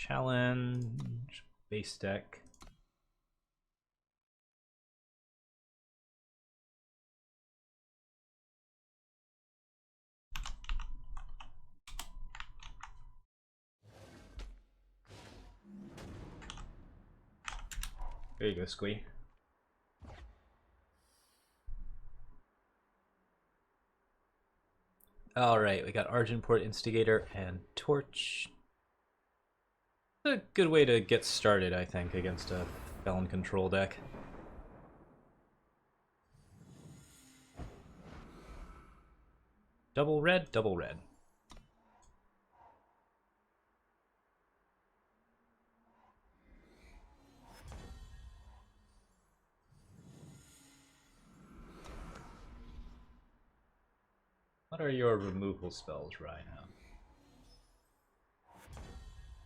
Challenge, base deck. There you go, Squee. Alright, we got Argenport, Instigator, and Torch. A good way to get started, I think, against a Feln control deck. Double red, double red. What are your removal spells, Rhino?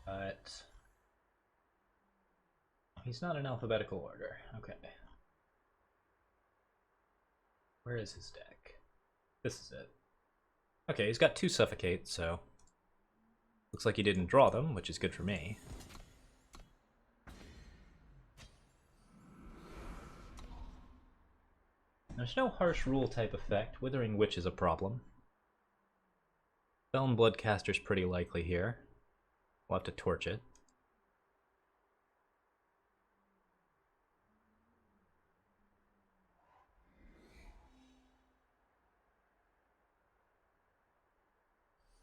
But he's not in alphabetical order. Okay. Where is his deck? This is it. Okay, he's got 2 Suffocate, so looks like he didn't draw them, which is good for me. There's no harsh rule type effect. Withering Witch is a problem. Feln Bloodcaster's pretty likely here. We'll have to torch it.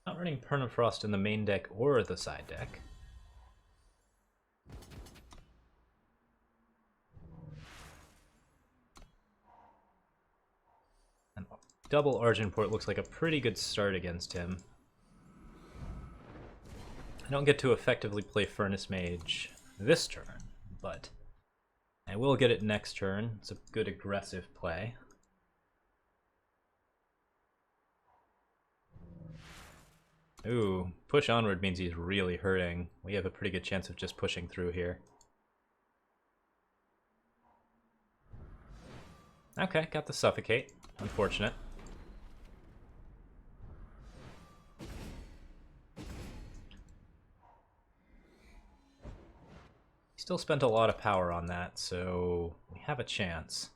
Not running Permafrost in the main deck or the side deck. And double Argenport looks like a pretty good start against him. I don't get to effectively play Furnace Mage this turn, but I will get it next turn. It's a good aggressive play. Ooh, push onward means he's really hurting. We have a pretty good chance of just pushing through here. Okay, got the Suffocate. Unfortunate. Still spent a lot of power on that, so we have a chance.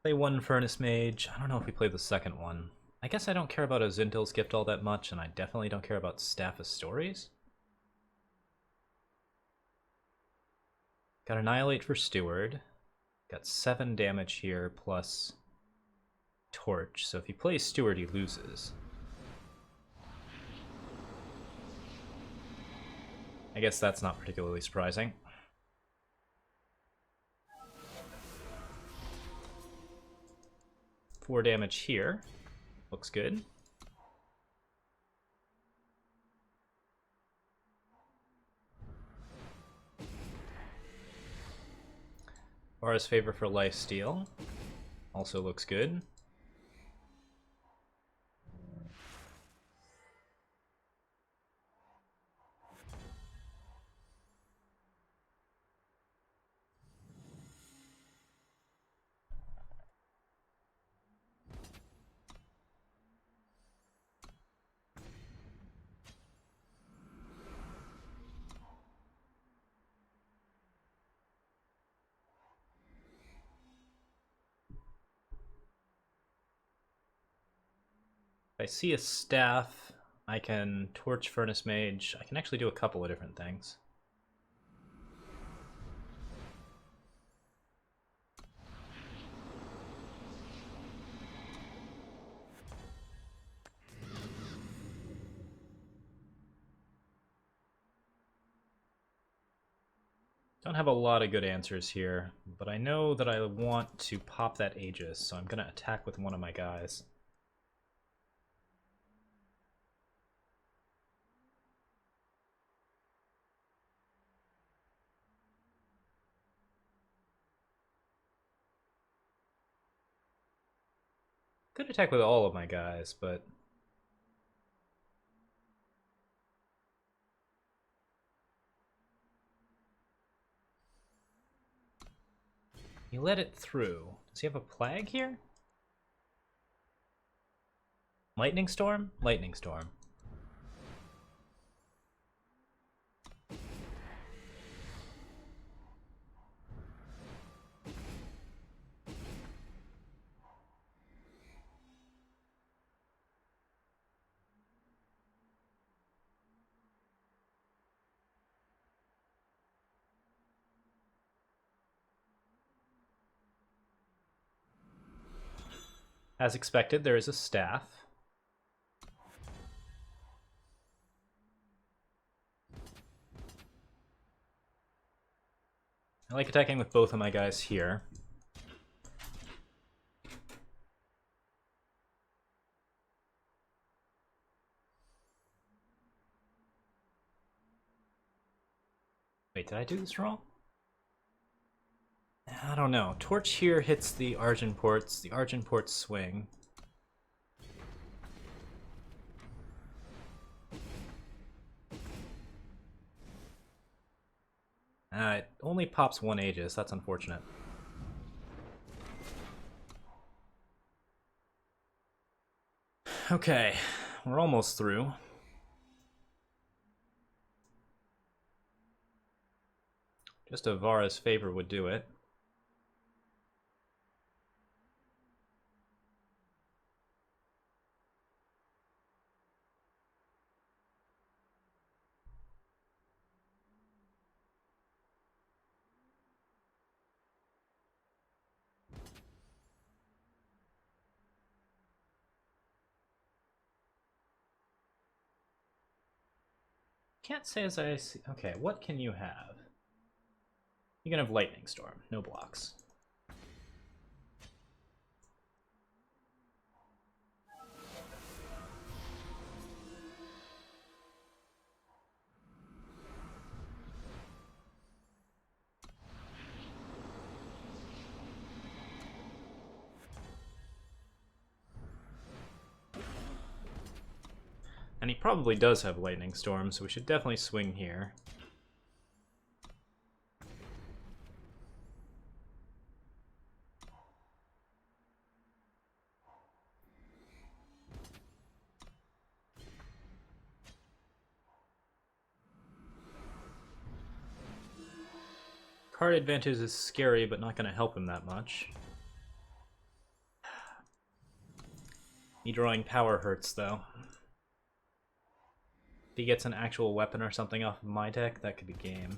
Play one Furnace Mage. I don't know if we play the second one. I guess I don't care about Azintil's Gift all that much, and I definitely don't care about Staff of Stories. Got Annihilate for Steward. Got 7 damage here, plus Torch. So if he plays Steward, he loses. I guess that's not particularly surprising. Four damage here. Looks good. Vara's Favor for Lifesteal. Also looks good. If I see a staff, I can torch Furnace Mage. I can actually do a couple of different things. Don't have a lot of good answers here, but I know that I want to pop that Aegis, so I'm going to attack with one of my guys. Could attack with all of my guys, but He let it through. Does he have a plague here? Lightning storm? Lightning storm. As expected, there is a staff. I like attacking with both of my guys here. Wait, did I do this wrong? I don't know. Torch here hits the Argenports. The Argenports swing. It only pops one Aegis. That's unfortunate. Okay, we're almost through. Just a Vara's favor would do it. Can't say as I see. Okay, what can you have? You can have Lightning Storm, no blocks. And he probably does have Lightning Storm, so we should definitely swing here. Card advantage is scary, but not going to help him that much. Me drawing power hurts, though. If he gets an actual weapon or something off of my deck, that could be game.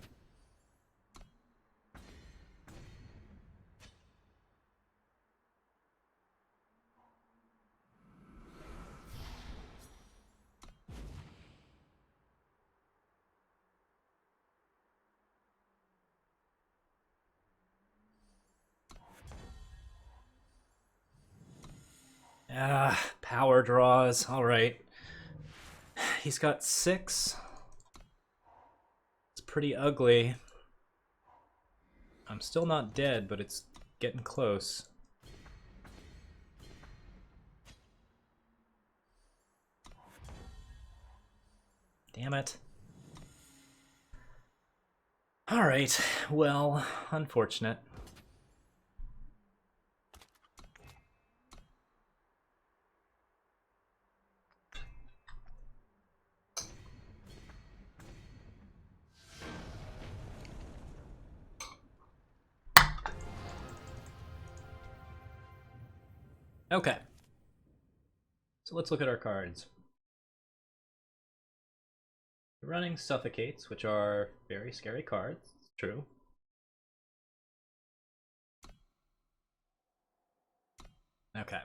Power draws. All right. He's got 6. It's pretty ugly. I'm still not dead, but it's getting close. Damn it. All right. Well, unfortunate. Okay. So let's look at our cards. Running Suffocates, which are very scary cards. It's true. Okay.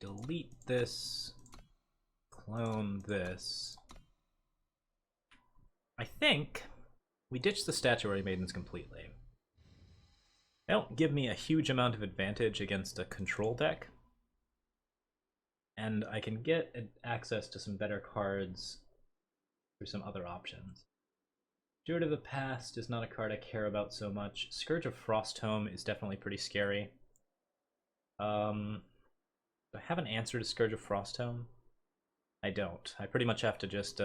Delete this. Clone this. I think we ditched the Statuary Maidens completely. They don't give me a huge amount of advantage against a control deck. And I can get access to some better cards through some other options. Steward of the Past is not a card I care about so much. Scourge of Frostholm is definitely pretty scary. Do I have an answer to Scourge of Frostholm? I don't. I pretty much have to just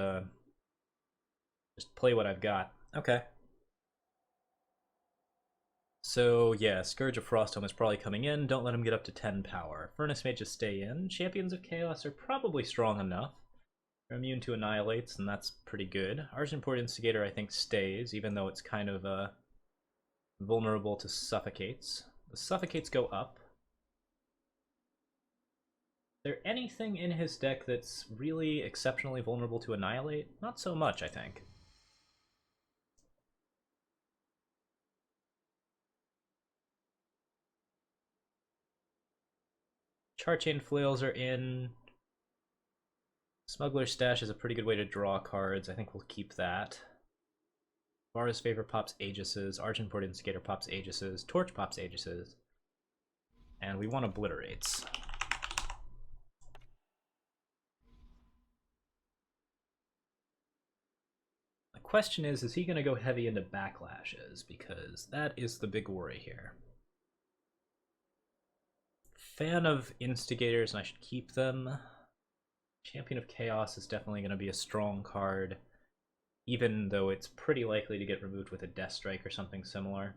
play what I've got. Okay. So yeah, Scourge of Frosthelm is probably coming in. Don't let him get up to 10 power. Furnace Mages stay in. Champions of Chaos are probably strong enough. They're immune to Annihilates, and that's pretty good. Argenport Instigator, I think, stays, even though it's kind of vulnerable to Suffocates. The Suffocates go up. Is there anything in his deck that's really exceptionally vulnerable to Annihilate? Not so much, I think. Charchain Flails are in. Smuggler's Stash is a pretty good way to draw cards. I think we'll keep that. Vara's Favor pops Aegises. Argenport Instigator pops Aegises. Torch pops Aegises. And we want Obliterates. The question is he going to go heavy into Backlashes? Because that is the big worry here. Fan of Instigators, and I should keep them. Champion of Chaos is definitely going to be a strong card, even though it's pretty likely to get removed with a Death Strike or something similar.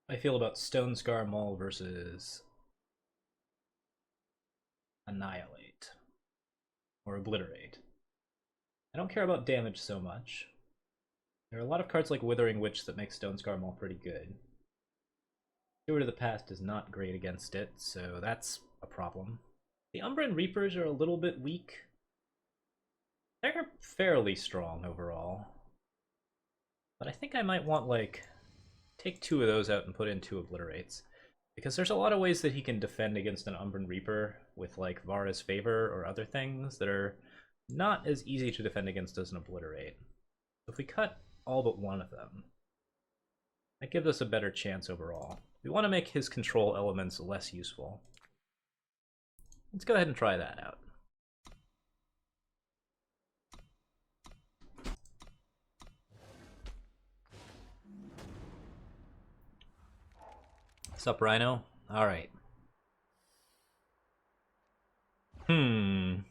I feel about Stone Scar Maul versus Annihilate or Obliterate. I don't care about damage so much. There are a lot of cards like Withering Witch that make Stone Scar Maul pretty good. Steward of the Past is not great against it, so that's a problem. The Umbran Reapers are a little bit weak. They're fairly strong overall. But I think I might want, like, take 2 of those out and put in 2 Obliterates. Because there's a lot of ways that he can defend against an Umbran Reaper with, like, Vara's Favor or other things that are not as easy to defend against as an Obliterate. If we cut all but one of them, that gives us a better chance overall. We want to make his control elements less useful. Let's go ahead and try that out. Sup, Rhino? Alright. A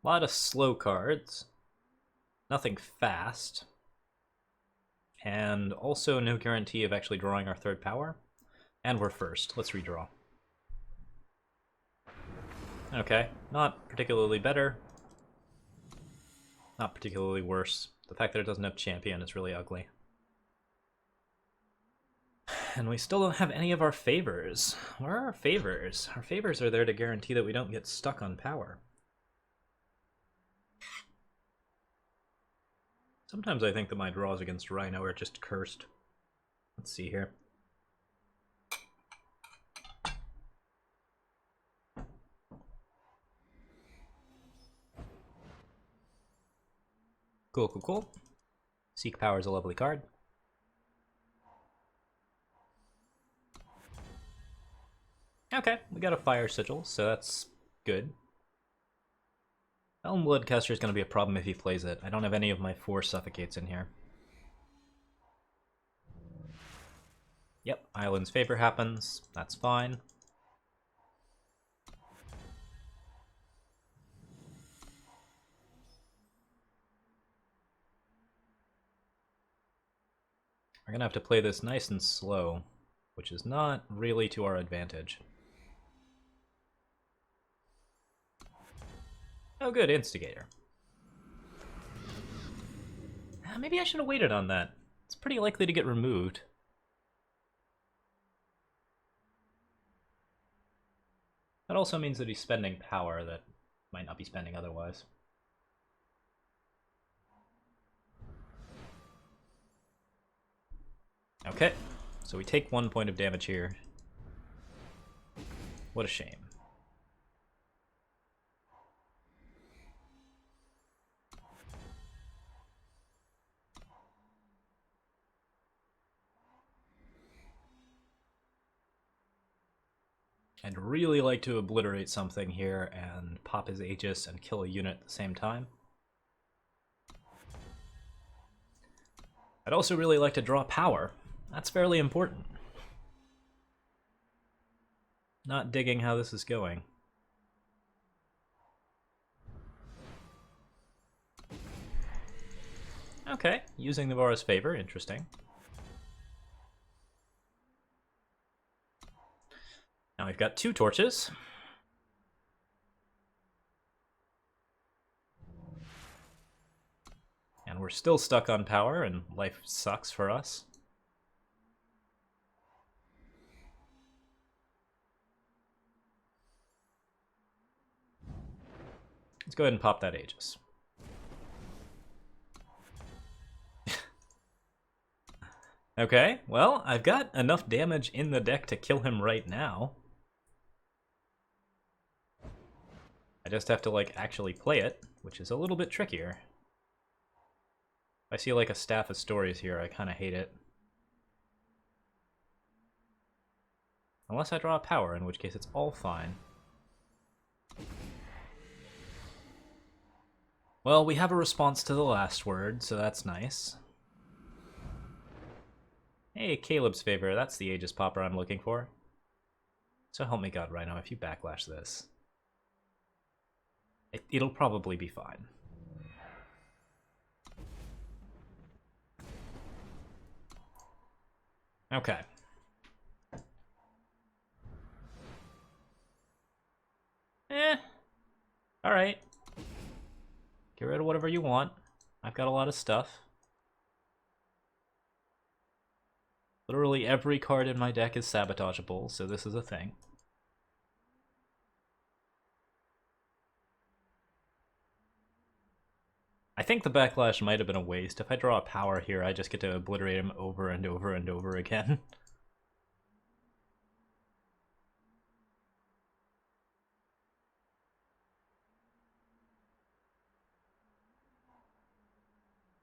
lot of slow cards. Nothing fast. And also no guarantee of actually drawing our 3rd power. And we're first. Let's redraw. Okay, not particularly better. Not particularly worse. The fact that it doesn't have champion is really ugly. And we still don't have any of our favors. Where are our favors? Our favors are there to guarantee that we don't get stuck on power. Sometimes I think that my draws against Rhino are just cursed. Let's see here. Cool, cool, cool. Seek Power is a lovely card. Okay, we got a Fire Sigil, so that's good. Feln Bloodcaster is going to be a problem if he plays it. I don't have any of my 4 Suffocates in here. Yep, Island's Favor happens. That's fine. We're going to have to play this nice and slow, which is not really to our advantage. Oh good, Instigator. Maybe I should have waited on that. It's pretty likely to get removed. That also means that he's spending power that might not be spending otherwise. Okay, so we take 1 point of damage here. What a shame. I'd really like to obliterate something here and pop his Aegis and kill a unit at the same time. I'd also really like to draw power. That's fairly important. Not digging how this is going. Okay, using the Vara's favor, interesting. Now we've got 2 torches. And we're still stuck on power, and life sucks for us. Let's go ahead and pop that Aegis. Okay, well, I've got enough damage in the deck to kill him right now. I just have to, like, actually play it, which is a little bit trickier. If I see, like, a Staff of Stories here, I kind of hate it. Unless I draw a power, in which case it's all fine. Well, we have a response to the last word, so that's nice. Hey, Caleb's favor, that's the Aegis Popper I'm looking for. So help me God, Rhino, if you backlash this. It'll probably be fine. Okay. Alright. Get rid of whatever you want. I've got a lot of stuff. Literally every card in my deck is sabotageable, so this is a thing. I think the backlash might have been a waste. If I draw a power here, I just get to obliterate him over and over and over again.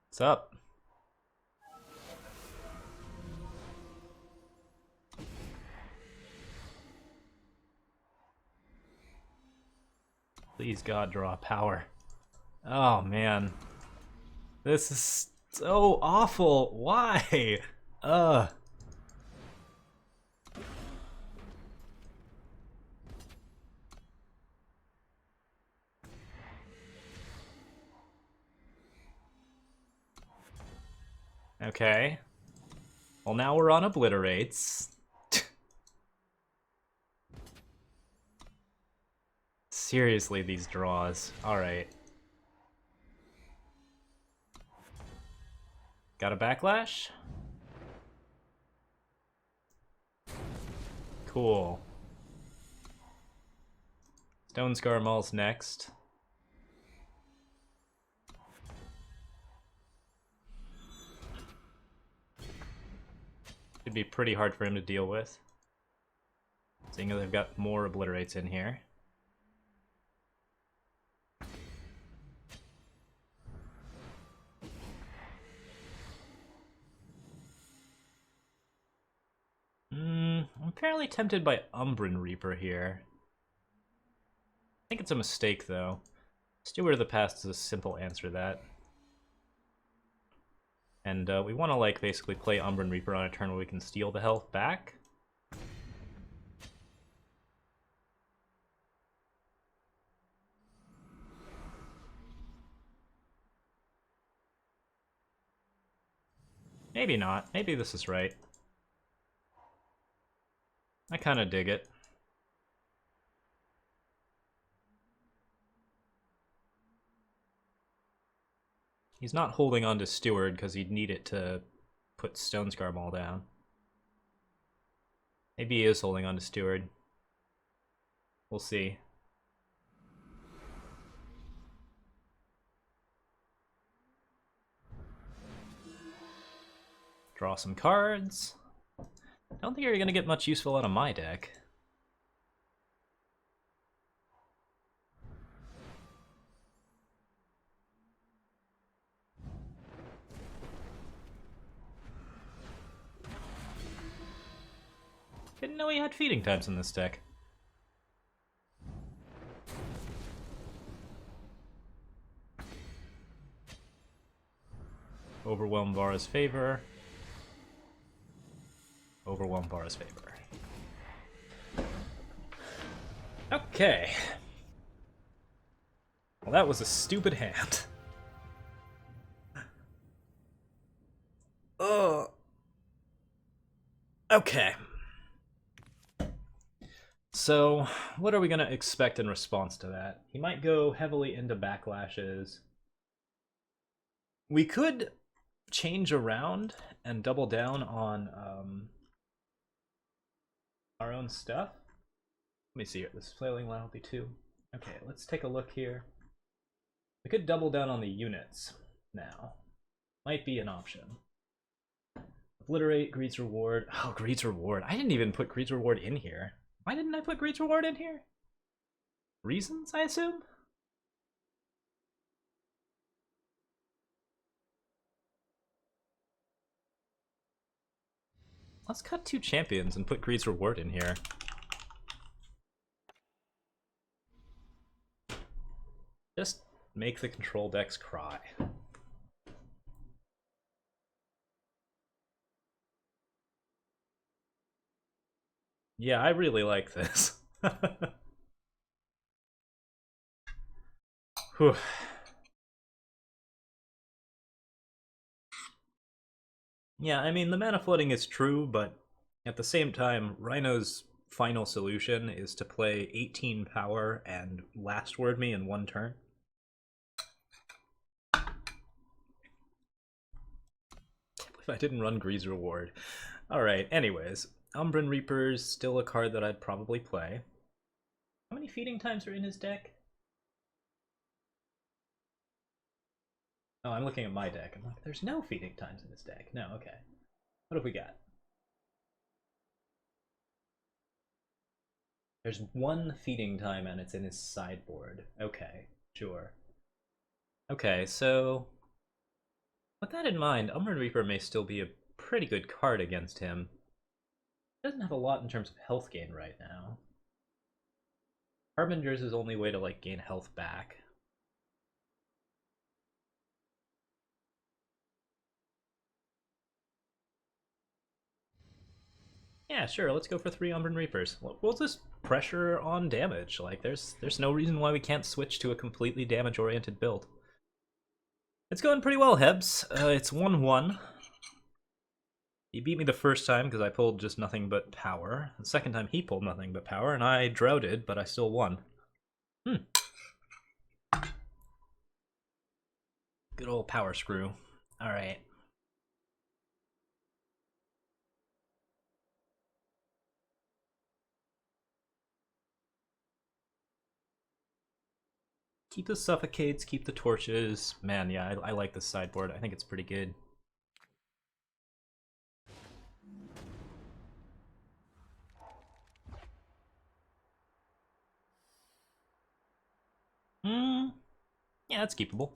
What's up? Please, God, draw power. Oh, man. This is so awful. Why? Okay. Well, now we're on obliterates. Seriously, these draws. Alright. Got a backlash? Cool. Stone Scar Maul's next. Should be pretty hard for him to deal with. Seeing as I've got more obliterates in here. I'm fairly tempted by Umbran Reaper here. I think it's a mistake, though. Steward of the Past is a simple answer to that. And we want to, like, basically play Umbran Reaper on a turn where we can steal the health back. Maybe not. Maybe this is right. I kind of dig it. He's not holding on to Steward because he'd need it to put Stone Scar Maul down. Maybe he is holding on to Steward. We'll see. Draw some cards. I don't think you're going to get much useful out of my deck. Didn't know he had feeding types in this deck. Overwhelm Vara's favor. Overwhelm Vara's favor. Okay. Well, that was a stupid hand. Okay. So, what are we going to expect in response to that? He might go heavily into backlashes. We could change around and double down on our own stuff. Let me see here. This flailing line will be 2. Okay, let's take a look here. We could double down on the units now. Might be an option. Obliterate, Greed's Reward. Oh, Greed's Reward. I didn't even put Greed's Reward in here. Why didn't I put Greed's Reward in here? Reasons, I assume? Let's cut 2 champions and put Greed's Reward in here. Just make the control decks cry. Yeah, I really like this. Whew. Yeah, I mean, the mana flooding is true, but at the same time, Rhino's final solution is to play 18 power and last word me in 1 turn. Can't believe I didn't run Greed's Reward. Alright, anyways. Umbran Reaper's still a card that I'd probably play. How many feeding times are in his deck? Oh, I'm looking at my deck. I'm like, there's no feeding times in this deck. No, okay. What have we got? There's 1 feeding time and it's in his sideboard. Okay, sure. Okay, so with that in mind, Umbran Reaper may still be a pretty good card against him. He doesn't have a lot in terms of health gain right now. Harbinger's his only way to like gain health back. Yeah, sure. Let's go for 3 Umbran Reapers. We'll just pressure on damage. Like, there's no reason why we can't switch to a completely damage-oriented build. It's going pretty well, Hebs. It's 1-1. He beat me the first time because I pulled just nothing but power. The second time he pulled nothing but power, and I droughted, but I still won. Good old power screw. Alright. Keep the suffocates, keep the torches. Man, yeah, I like this sideboard. I think it's pretty good. Yeah, it's keepable.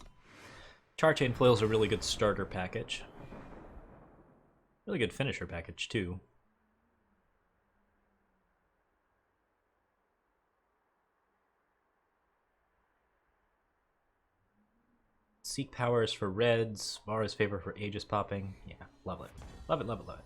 Charchain Flail's a really good starter package. Really good finisher package, too. Seek powers for reds, Mara's favor for Aegis popping. Yeah, love it. Love it, love it, love it.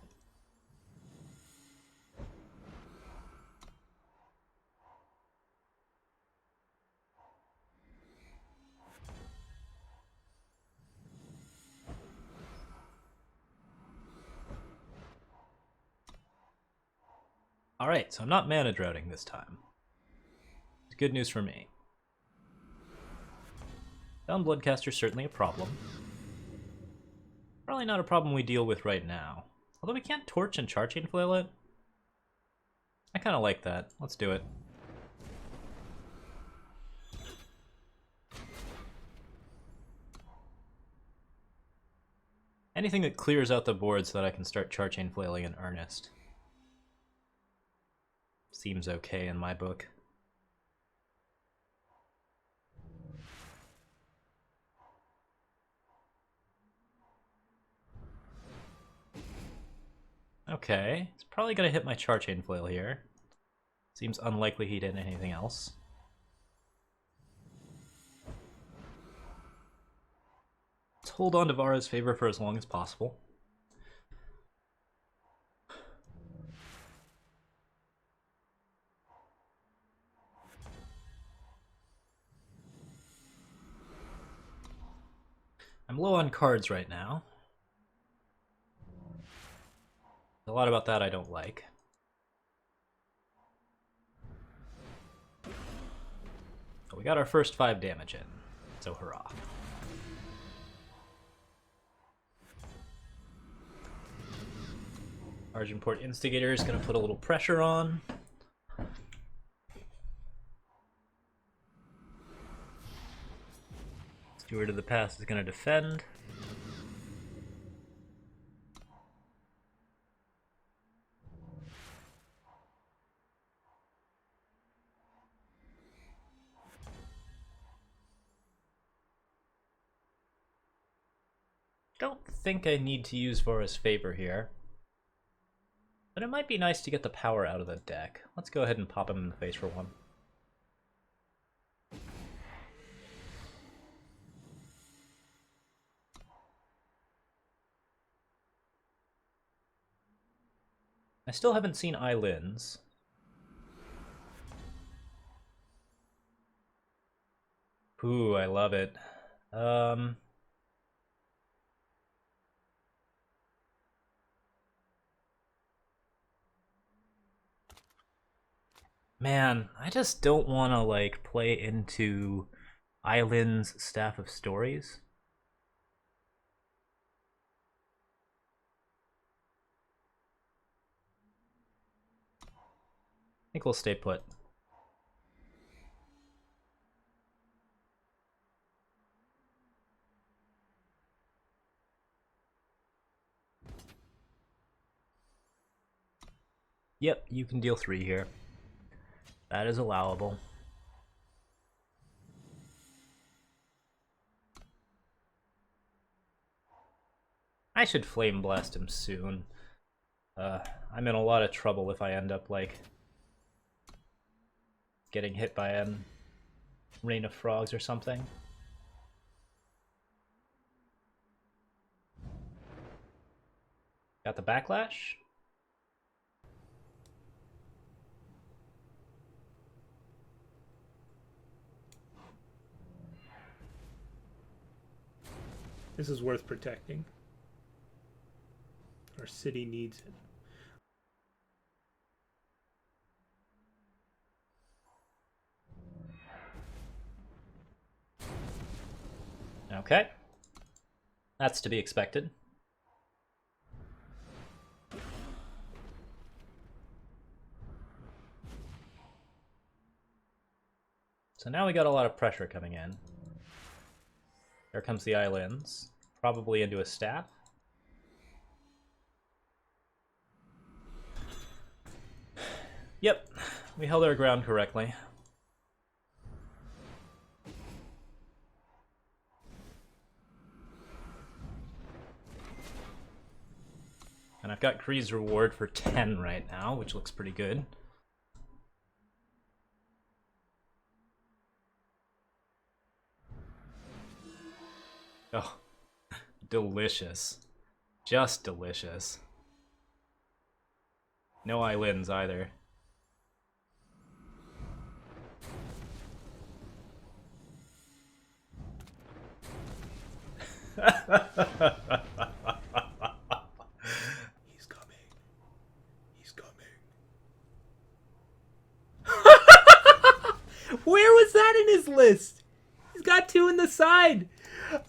Alright, so I'm not mana droughting this time. It's good news for me. Feln Bloodcaster's certainly a problem. Probably not a problem we deal with right now. Although we can't Torch and Charchain Flail it. I kind of like that. Let's do it. Anything that clears out the board so that I can start Charchain Flailing in earnest. Seems okay in my book. Okay, it's probably gonna hit my Charchain Flail here. Seems unlikely he did anything else. Let's hold on to Vara's favor for as long as possible. I'm low on cards right now. The lot about that I don't like. We got our first 5 damage in, so hurrah. Argenport Instigator is going to put a little pressure on. Steward of the Past is going to defend. Don't think I need to use Vora's Favor here. But it might be nice to get the power out of the deck. Let's go ahead and pop him in the face for one. I still haven't seen Eilin's. Ooh, I love it. Man, I just don't want to, like, play into Eilin's Staff of Stories. I think we'll stay put. Yep, you can deal 3 here. That is allowable. I should Flame Blast him soon. I'm in a lot of trouble if I end up, like, getting hit by a Rain of Frogs or something. Got the backlash? This is worth protecting. Our city needs it. Okay. That's to be expected. So now we got a lot of pressure coming in. There comes the islands, probably into a staff. Yep, we held our ground correctly. And I've got Kree's reward for 10 right now, which looks pretty good. Oh, delicious. Just delicious. No Eilin's either. He's coming. He's coming. Where was that in his list? He's got 2 in the side.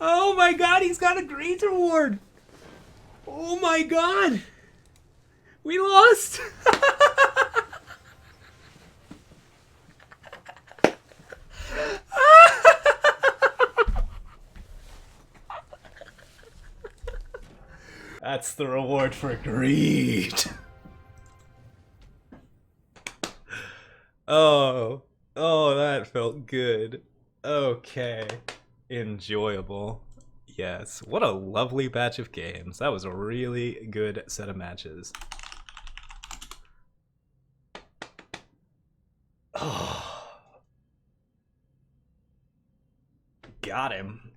Oh my god, he's got a great reward. Oh my god. We lost. That's the reward for greed. Oh, that felt good. Okay. Enjoyable. Yes. What a lovely batch of games. That was a really good set of matches. Oh. Got him.